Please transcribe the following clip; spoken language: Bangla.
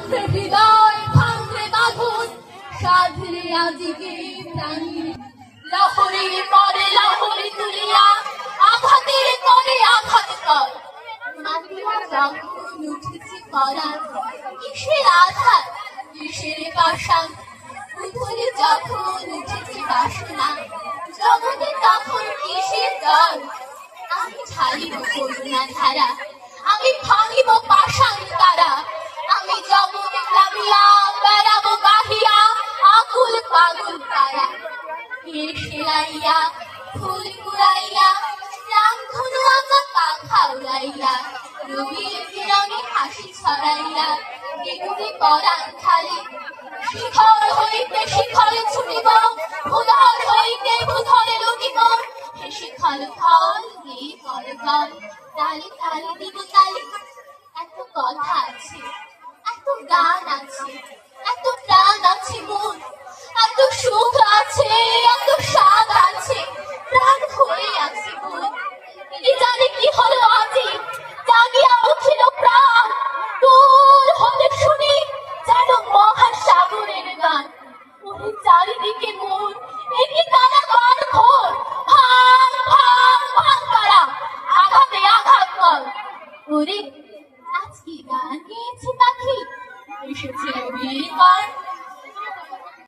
হৃদয় ভাঙলে বাঁধন সাধলে আজিকে প্রাণীর লহরে পরে লহরে তুলিয়া আঘাতের পরে আঘাত কর মাটির যখন উঠেছে পরাণ কিসের আঘাত কিসের পাষাণ উঠলে যখন উঠেছে বাসনা জগতে তখন কিসের দল আমি ঢালিব করুণা ধারা আমি ভাঙিব পাষাণ তারা আমি জগতে নামিয়া বেড়াবো গাহিয়া আকুল পাগল তারা কে সেলাইয়া ফুল কুড়াইয়া রামধনু আঁকা পাখা উড়াইয়া রবির কিরণে হাসি ছড়াইয়া বেগুনে পরাণ খালি শিখর হইতে শিখরে ছুটিব ভূধর হইতে ভূধরে লুটিব হেসে খল খল দিয়ে কল গল তালে তালে দিব তালে এত কথা আছে এত গান আছে এত প্রাণ আছে মন এত সুখ আছে এত স্বাদ আছে প্রাণ ভরে আছে মন কি জানি কি হলো আজি জাগিয়া উঠিল প্রাণ দূর হলে শুনি যেন মহাসাগরের গান ওরে চারিদিকে মন একে কানা গান ঘোর ভাঙ ভাঙ ভাঙ তারা আঘাতে আঘাত কর ওরে আজকে গান গেয়েছে পাখি এসেছে বীর গান